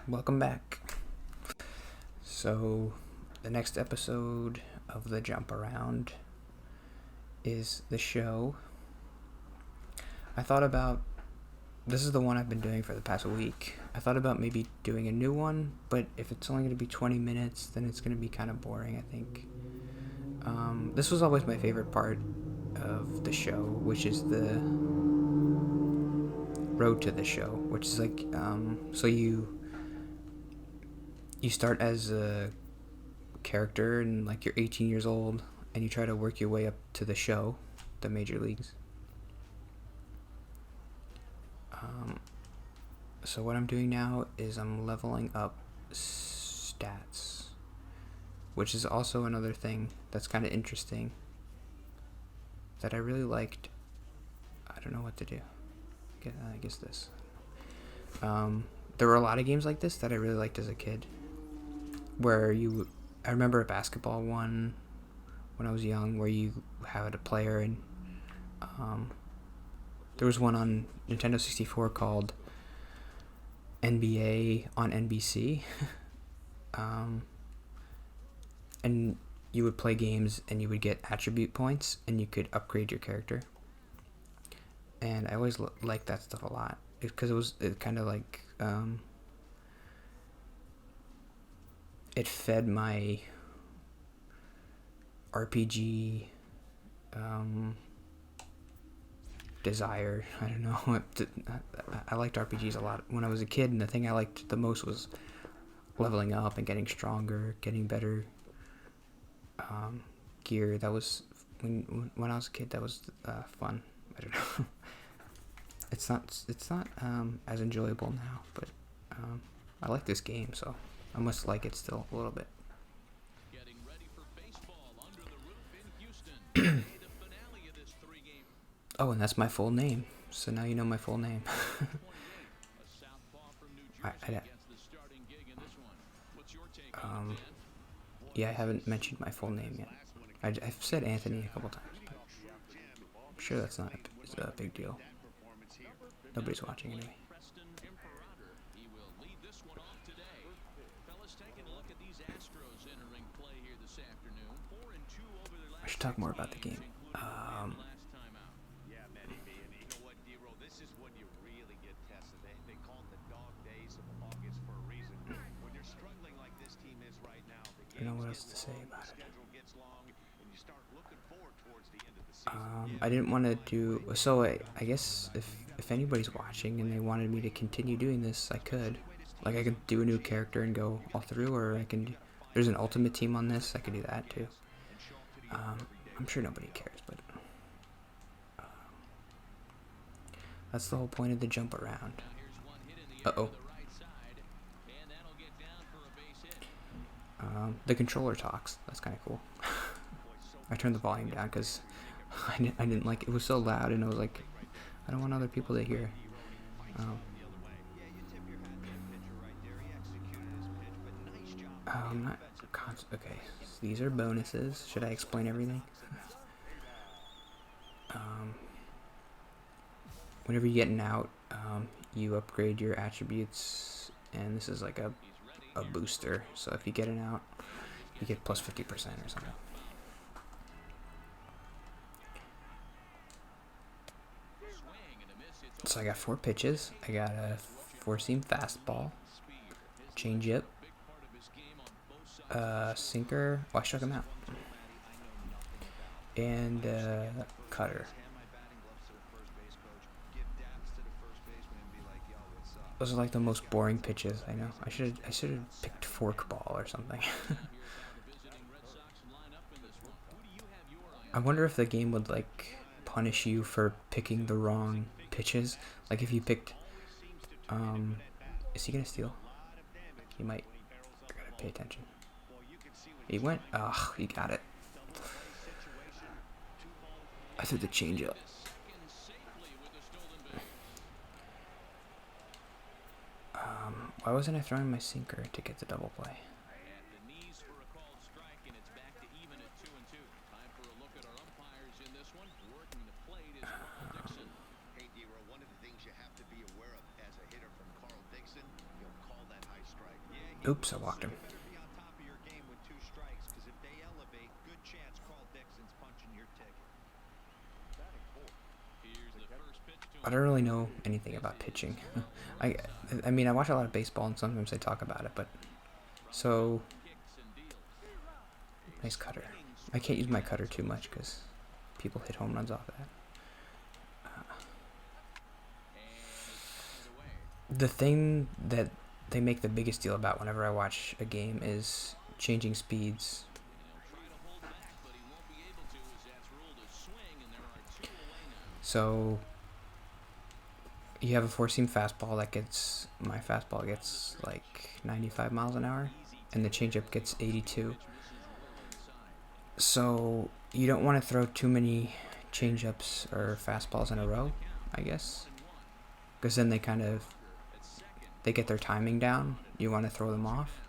Welcome back. So, the next episode of the Jump Around is the show. I thought about, this is the one I've been doing for the past week. I thought about maybe doing a new one, but if it's only going to be 20 minutes, then it's going to be kind of boring, I think. This was always my favorite part of the show, which is the road to the show, which is like, so you start as a character and like you're 18 years old and you try to work your way up to the show, the major leagues. So what I'm doing now is I'm leveling up stats, which is also another thing that's kind of interesting that I really liked. I don't know what to do. I guess this. There were a lot of games like this that I really liked as a kid, where I remember a basketball one when I was young where you had a player and there was one on Nintendo 64 called NBA on NBC. And you would play games and you would get attribute points and you could upgrade your character. And I always liked that stuff a lot because it kind of like it fed my RPG desire. I don't know. I liked RPGs a lot when I was a kid, and the thing I liked the most was leveling up and getting stronger, getting better gear. That was when I was a kid. That was fun. I don't know. It's not as enjoyable now, but I like this game, so I must like it still a little bit. Getting ready for baseball under the roof in Houston. The finale of this three-game. Oh, and that's my full name. So now you know my full name. A southpaw from New Jersey gets the starting gig in this one. What's your take on it, Dan? Yeah, I haven't mentioned my full name yet. I've said Anthony a couple times, but I'm sure that's not a big deal. Nobody's watching anyway. He will lead this one off today. Fellas, taking a look at these Astros entering play here this afternoon. 4-2 over their last. I should talk more about the game. Yeah, maybe. And you know what, D-Roll, this is when you really get tested. They call it the dog days of August for a reason. When you're struggling like this team is right now, I don't know what else to say about it. schedule gets long, and you start looking forward towards the end of the season. I didn't want to do so. I guess if anybody's watching and they wanted me to continue doing this, I could. Like I could do a new character and go all through, or I can. There's an ultimate team on this. I could do that too. I'm sure nobody cares, but that's the whole point of the jump around. Uh-oh. The controller talks. That's kind of cool. I turned the volume down because I didn't like it. It was so loud, and I was like, I don't want other people to hear. Okay, so these are bonuses. Should I explain everything? Whenever you get an out, you upgrade your attributes, and this is like a booster. So if you get an out, you get plus 50% or something. So I got 4 pitches. I got a 4-seam fastball, changeup, sinker. Oh, I struck him out. And cutter. Those are like the most boring pitches. I know. I should have picked forkball or something. I wonder if the game would like punish you for picking the wrong pitches. Like if you picked, is he gonna steal? He might. I gotta pay attention. He went. Ugh, he got it. I threw the changeup. Why wasn't I throwing my sinker to get the double play? Hey, D-Roll, one of the things you have to be aware of as a hitter from Carl Dixon, he'll call that high strike. Oops, I walked him. Better be on top of your game with 2 strikes, because if they elevate, good chance Carl Dixon's punching your ticket. Here's the first pitch to I don't really know anything about pitching. I, I mean, I watch a lot of baseball and sometimes they talk about it, but so kicks and deals. nice cutter. I can't use my cutter too much because people hit home runs off of that. The thing that they make the biggest deal about whenever I watch a game is changing speeds. Try to hold back, but he won't be able to as that's ruled a swing, and there are 2 away now. So you have a 4-seam fastball that gets, my fastball gets like 95 miles an hour, and the changeup gets 82. So you don't want to throw too many changeups or fastballs in a row, I guess, because then they kind of, they get their timing down. You want to throw them off.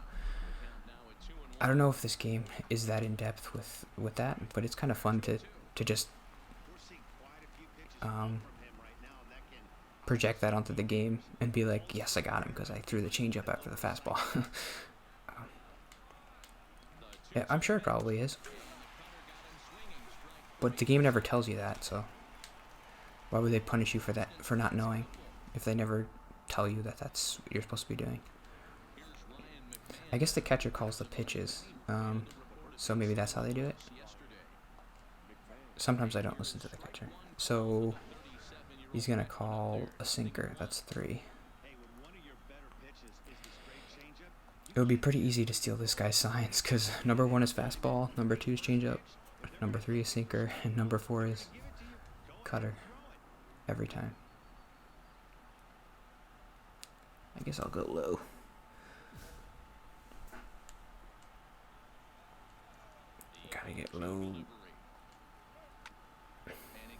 I don't know if this game is that in depth with that, but it's kind of fun to just project that onto the game and be like, yes, I got him because I threw the changeup after the fastball. Yeah, I'm sure it probably is, but the game never tells you that, so why would they punish you for that, for not knowing, if they never tell you that that's what you're supposed to be doing? I guess the catcher calls the pitches, so maybe that's how they do it. Sometimes I don't listen to the catcher. So he's gonna call a sinker. That's 3. It would be pretty easy to steal this guy's signs because number 1 is fastball, number 2 is changeup, number 3 is sinker, and number 4 is cutter. Every time. I guess I'll go low. Gotta get low. And he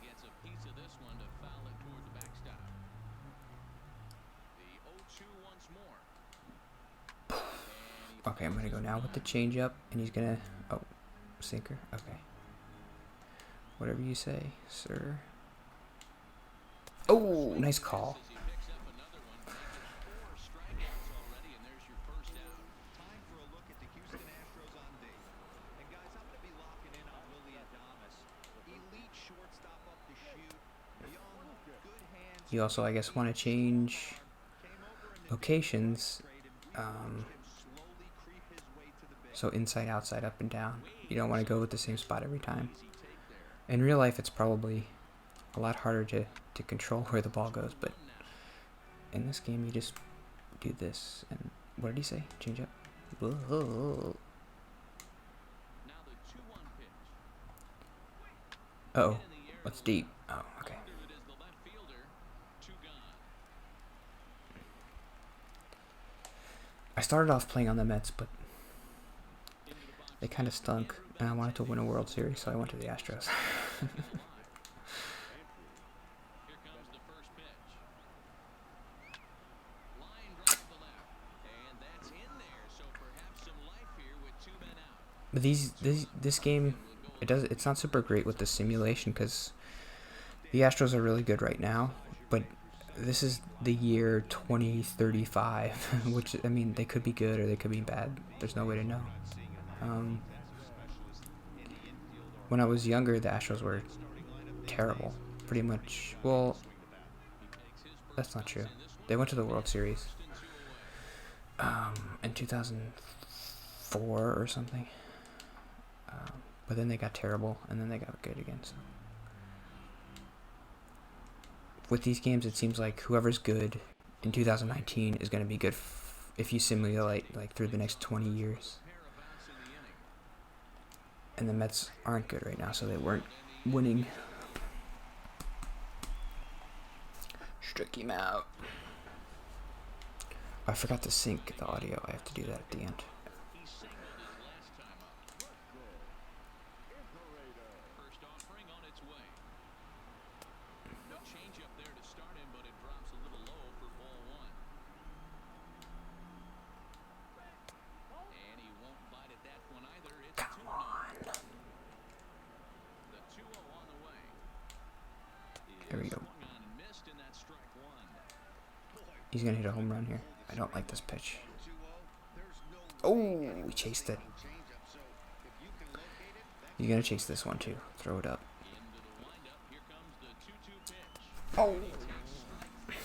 gets a piece of this one to foul it toward the backstop. The 0-2 once more. Okay, I'm gonna go now with the changeup, and he's gonna, oh, sinker. Okay. Whatever you say, sir. Oh, nice call. He picks up another one. Makes it 4 strikeouts already, and there's your first out. Time for a look at the Houston Astros on D. And guys, I'm going to be locking in on Willie Adames. Elite shortstop up the chute. Young, good hands. You also, I guess, want to change locations. So inside, outside, up, and down. You don't want to go with the same spot every time. In real life, it's probably a lot harder to control where the ball goes, but in this game, you just do this. And what did he say? Change up. Whoa. Now the 2-1 pitch. Uh oh, that's deep. Oh, okay. Under it is the left fielder. 2 gone. I started off playing on the Mets, but they kind of stunk, and I wanted to win a World Series, so I went to the Astros. Here comes the first pitch. Line drive to left. And that's in there, so perhaps some life here with 2 men out. But this game, it's not super great with the simulation because the Astros are really good right now, but this is the year 2035, which, I mean, they could be good or they could be bad. There's no way to know. When I was younger, the Astros were terrible, pretty much. Well, that's not true. They went to the World Series in 2004 or something. But then they got terrible, and then they got good again. So with these games, it seems like whoever's good in 2019 is going to be good if you simulate like through the next 20 years. And the Mets aren't good right now, so they weren't winning. Struck him out. I forgot to sync the audio. I have to do that at the end. He singled his last time up. First offering on its way. No change up there to start him, but it drops a little low for ball 1. And he won't bite at that one either. It's 2-0. Come on. The 2-0 on the way. There we go. Swung on and missed in that strike 1. He's going to hit a home run here. I don't like this pitch. 2-0. There's no Oh, we chased it. You're gonna chase this one too. Throw it up. Into the windup. Here comes the 2-2 pitch. Oh. He takes strike three.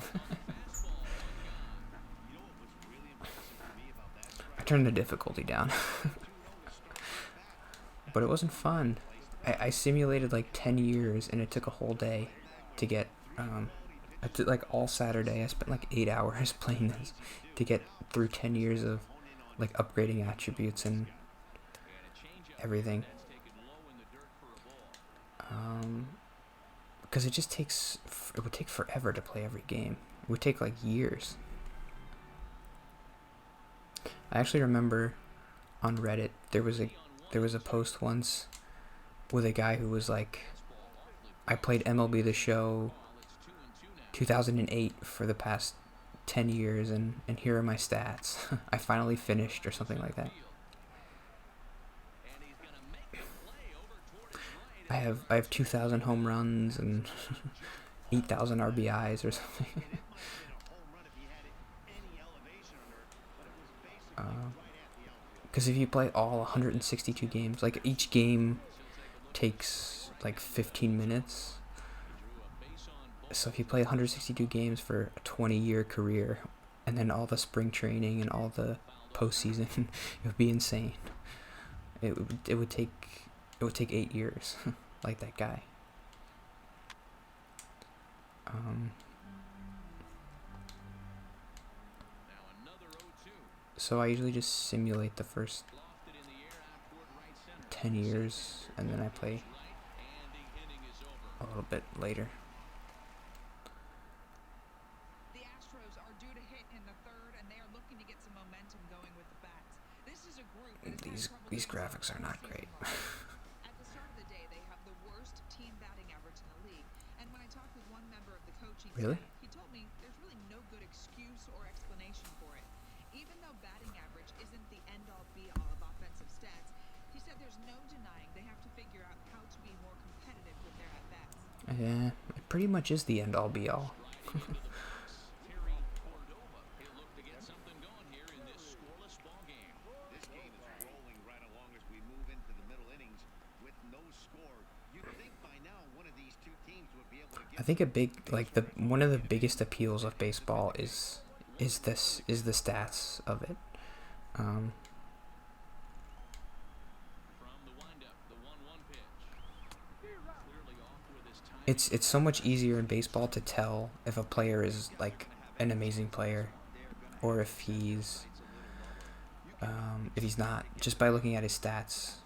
Fastball one gone. You know what was really impressive to me about that I strike? turned the difficulty down. 2-0 to start at bat. But it wasn't fun. I simulated like 10 years and it took a whole day to get, I did like all Saturday. I spent like 8 hours playing this to get through 10 years of like upgrading attributes and And a changeup everything. that's taken low in the dirt for a ball. Because it just takes, it would take forever to play every game. It would take like years. I actually remember on Reddit there was a post once with a guy who was like, I played MLB The Show 2008 for the past 10 years and here are my stats. I finally finished or something like that. And he's gonna make a play over towards right. I have 2,000 home runs and 8,000 RBIs or something. Home run if he had any elevation under it, but it was basically right at the outfield. Because if you play all 162 games, like each game takes like 15 minutes. So if you play 162 games for a 20-year career, and then all the spring training and all the postseason, it would be insane. It would take 8 years, like that guy. Now another 0-2. So I usually just simulate the first Lofted in the air out toward right center. 10 years, and then I play Right, and the inning is over. a little bit later. The Astros are due to hit in the third, and they are looking to get some momentum going with the bats. This is a group that has had trouble These getting graphics are started not all great. season long. At the start of the day, they have the worst team batting average in the league. And when I talked with one member of the coaching Really? staff, he told me there's really no good excuse or explanation for it. Even though batting average isn't the end-all be-all of offensive stats, he said there's no denying they have to figure out how to be more competitive with their at-bats. Yeah, it pretty much is the end-all be-all. Terry Cordova. He'll look to get something going here in this scoreless ball game. This game is rolling right along as we move into the middle innings with no score. You'd think by now one of these two teams would be able to I get think one of the biggest appeals of baseball is the stats of it. From the windup, the 1-1 pitch. Clearly off with his time. It's so much easier in baseball to tell if a player is like an amazing player, or if he's not, just by looking at his stats.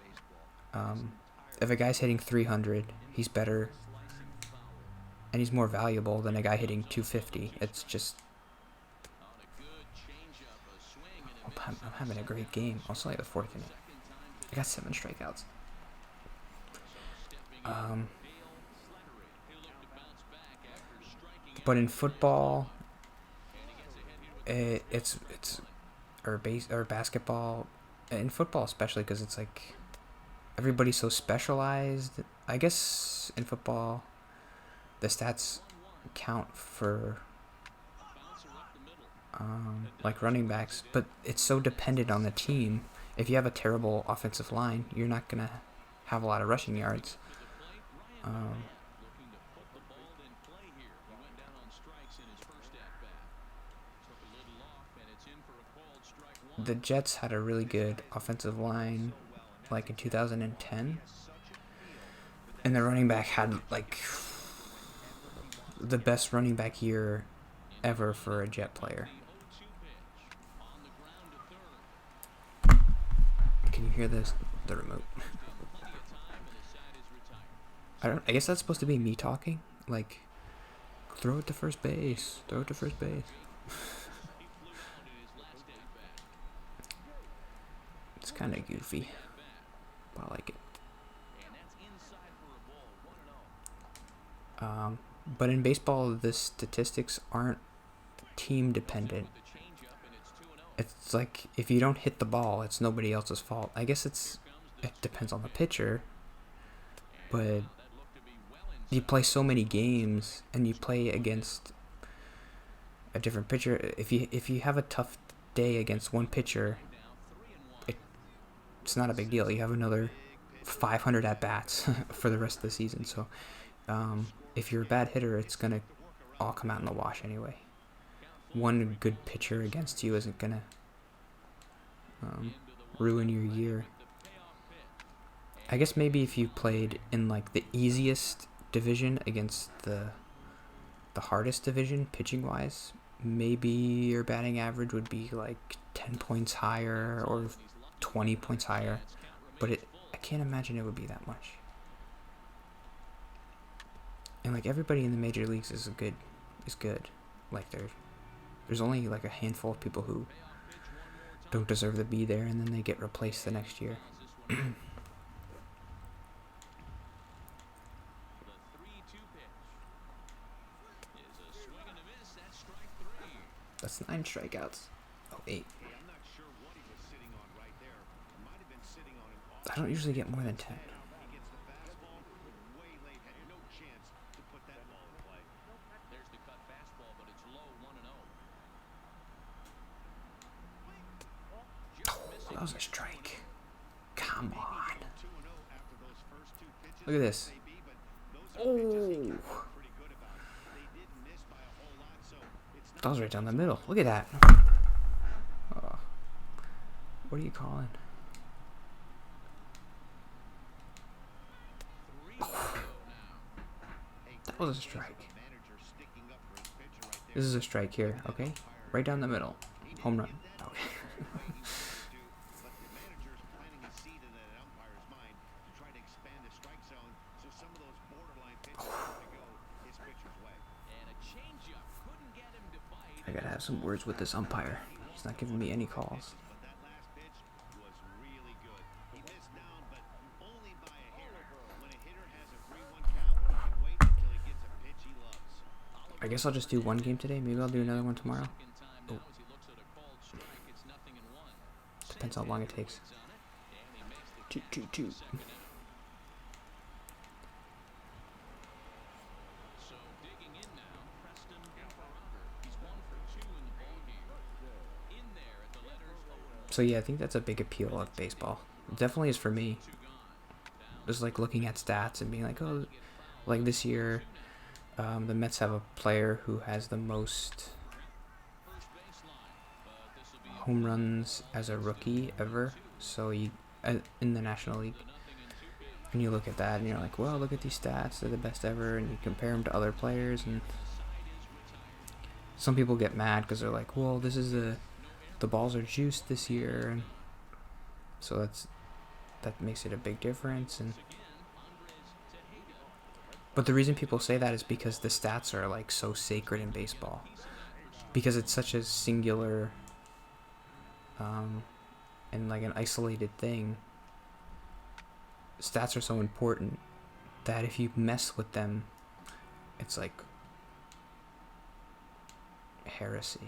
If a guy's hitting 300, he's better and he's more valuable than a guy hitting 250. It's just, On a good changeup, a swing and a I'm having a great game. Also, like the fourth inning, I got 7 strikeouts. But in football, it's or basketball, in football especially, because it's like everybody's so specialized. I guess in football, the stats count for like running backs, but it's so dependent on the team. If you have a terrible offensive line, you're not gonna have a lot of rushing yards. looking to put the ball in play here. He went down on strikes in his first at-bat. Took a little off, and it's in for a called strike one. The Jets had a really good offensive line, like in 2010, and the running back had like the best running back year ever for a Jet player. The 0-2 pitch. On the ground to third. Can you hear this? The remote. Plenty of time, and the side is retired. I guess that's supposed to be me talking. Like, throw it to first base. Throw it to first base. He flew out in his last at-bat. It's kind of goofy, but I like it. And that's inside for a ball. 1-0. But in baseball, the statistics aren't team dependent. The changeup, and it's 2-0. It's like if you don't hit the ball, it's nobody else's fault. I guess it depends on the pitcher, but That looked to be well inside. you play so many games and you play against a different pitcher. If you have a tough day against one pitcher, it's not a big deal. You have another 500 at bats for the rest of the season. So if you're a bad hitter, it's gonna all come out in the wash anyway. One good pitcher against you isn't gonna ruin your year. I guess maybe if you played in like the easiest division against the hardest division pitching wise, maybe your batting average would be like 10 points higher or 20 points higher, but I can't imagine it would be that much. And like everybody in the major leagues is good. Like there's only like a handful of people who don't deserve to be there, and then they get replaced the next year. That's 9 strikeouts. Oh, 8. I don't usually get more than 10. Oh, that was a strike. Come on. Look at this. Oh. That was right down the middle. Look at that. Oh. What are you calling? Oh. That was a strike. This is a strike here, okay? Right down the middle. Home run. Okay. I gotta have some words with this umpire. He's not giving me any calls. I guess I'll just do one game today. Maybe I'll do another one tomorrow. Oh. Depends how long it takes. 2-2-2. So yeah, I think that's a big appeal of baseball. It definitely is for me. Just like looking at stats and being like, oh, like this year, the Mets have a player who has the most home runs as a rookie ever. So you in the National League, and you look at that and you're like, well, look at these stats, they're the best ever, and you compare them to other players, and some people get mad because they're like, well, this is the balls are juiced this year, and so that makes it a big difference. And but the reason people say that is because the stats are like so sacred in baseball, because it's such a singular and like an isolated thing. Stats are so important that if you mess with them, it's like heresy.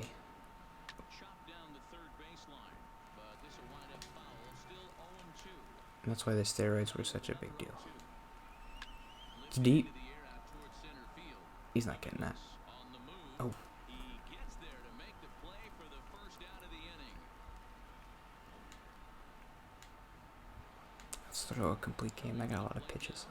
And that's why the steroids were such a big deal. It's deep. He's not getting that. Oh. Let's throw a complete game. I got a lot of pitches.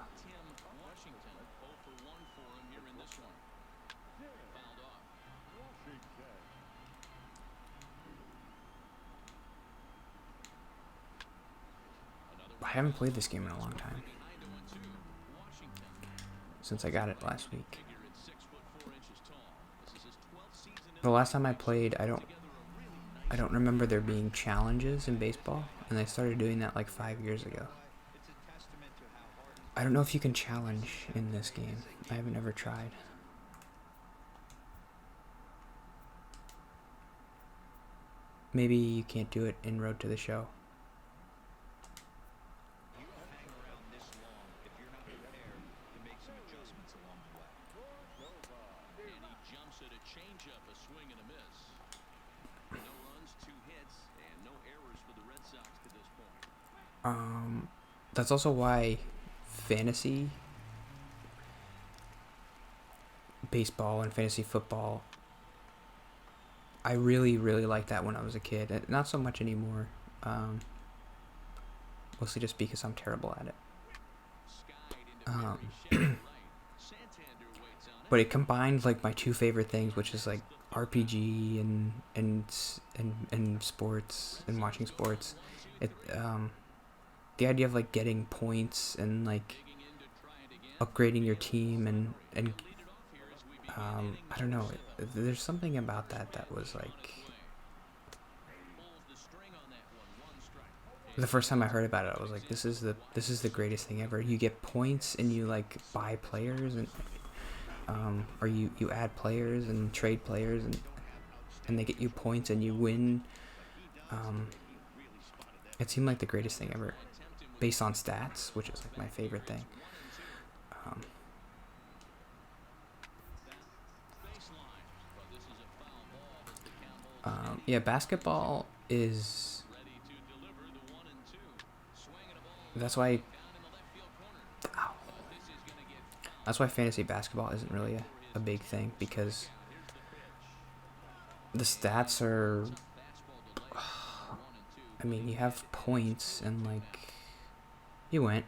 I haven't played this game in a long time. Since I got it last week. The last time I played, I don't remember there being challenges in baseball, and they started doing that like 5 years ago. I don't know if you can challenge in this game. I haven't ever tried. Maybe you can't do it in Road to the Show. That's also why fantasy baseball and fantasy football, I really, really liked that when I was a kid. Not so much anymore. mostly just because I'm terrible at it. But it combined like my two favorite things, which is like RPG and sports and watching sports. It the idea of like getting points and like upgrading your team and I don't know. There's something about that was like the first time I heard about it, I was like, this is the greatest thing ever. You get points and you like buy players and or you add players and trade players and they get you points and you win. It seemed like the greatest thing ever, based on stats, which is like my favorite thing. Yeah, basketball is. That's why. Ow. That's why fantasy basketball isn't really a big thing, because the stats are. I mean, you have points and like. You went.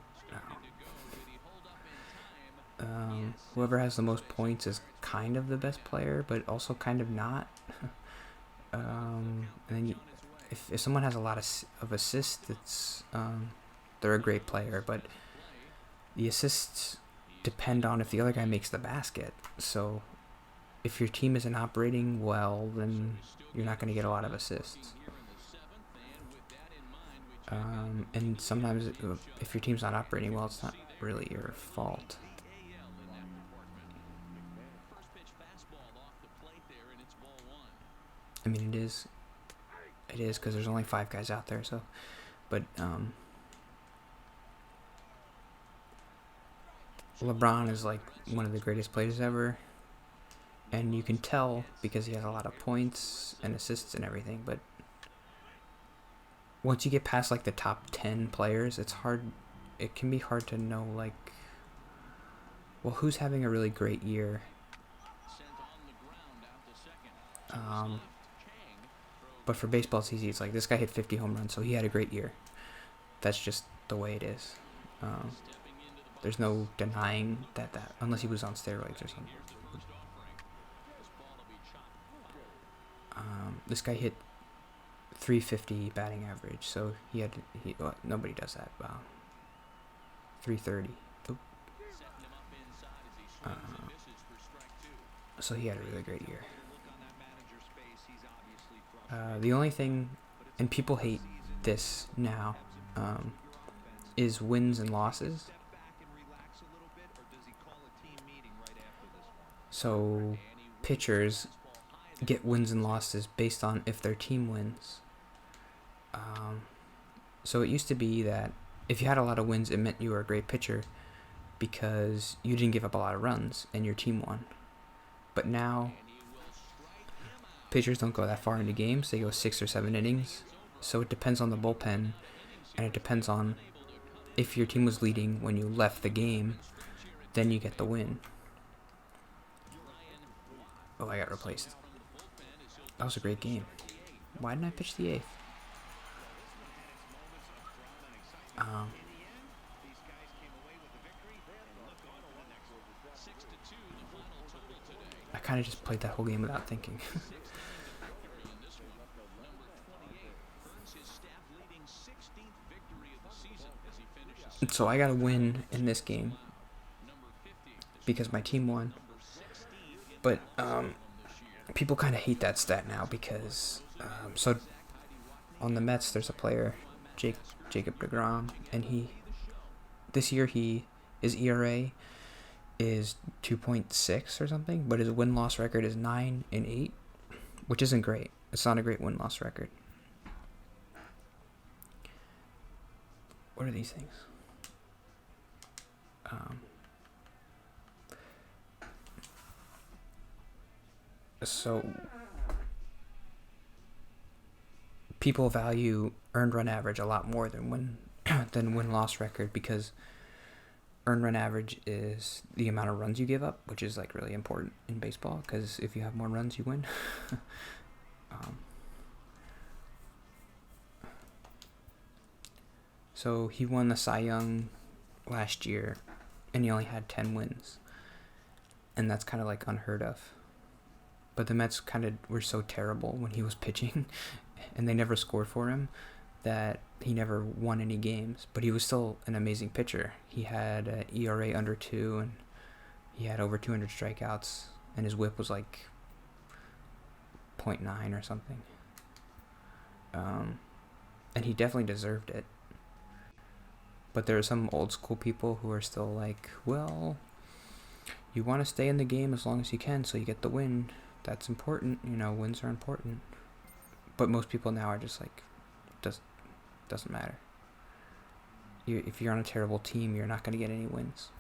Whoever has the most points is kind of the best player, but also kind of not. And then if someone has a lot of assists, it's they're a great player. But the assists depend on if the other guy makes the basket. So if your team isn't operating well, then you're not going to get a lot of assists. And sometimes if your team's not operating well, it's not really your fault. I mean, it is because there's only 5 guys out there. So, but LeBron is like one of the greatest players ever, and you can tell because he has a lot of points and assists and everything. But once you get past like the top 10 players, it's hard. It can be hard to know like, well, who's having a really great year. But for baseball, it's easy. It's like this guy hit 50 home runs, so he had a great year. That's just the way it is. There's no denying that unless he was on steroids or something. This guy hit 350 batting average, so well, nobody does that. 330. So he had a really great year. The only thing, and people hate this now, is wins and losses. So pitchers get wins and losses based on if their team wins. So it used to be that if you had a lot of wins, it meant you were a great pitcher because you didn't give up a lot of runs and your team won. But now pitchers don't go that far into games. They go 6 or 7 innings. So it depends on the bullpen, and it depends on if your team was leading when you left the game, then you get the win. Oh, I got replaced. That was a great game. Why didn't I pitch the 8th? I kind of just played that whole game without thinking. So I got a win in this game because my team won. But people kind of hate that stat now because so on the Mets there's a player, Jacob deGrom, and this year his ERA is 2.6 or something, but his win-loss record is 9-8, which isn't great. It's not a great win-loss record. What are these things? So people value earned run average a lot more than win-loss record, because earned run average is the amount of runs you give up, which is like really important in baseball because if you have more runs, you win. So he won the Cy Young last year, and he only had 10 wins. And that's kind of like unheard of. But the Mets kind of were so terrible when he was pitching, and they never scored for him, that he never won any games. But he was still an amazing pitcher. He had an ERA under 2, and he had over 200 strikeouts, and his whip was like 0.9 or something. And he definitely deserved it. But there are some old school people who are still like, well, you want to stay in the game as long as you can so you get the win. That's important. Wins are important. But most people now are just like, doesn't matter. If you're on a terrible team, you're not going to get any wins.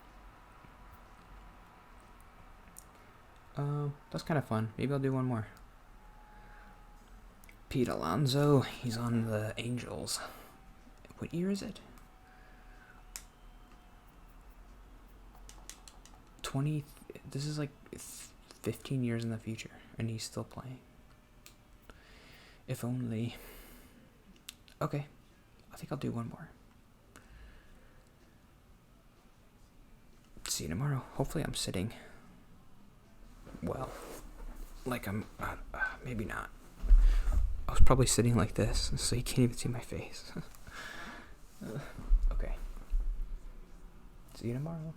That's kind of fun. Maybe I'll do one more. Pete Alonso, he's on the Angels. What year is it? 20. This is like 15 years in the future, and he's still playing. If only. Okay, I think I'll do one more. See you tomorrow. Hopefully I'm sitting well. Like I'm, maybe not. I was probably sitting like this, so you can't even see my face. Okay. See you tomorrow.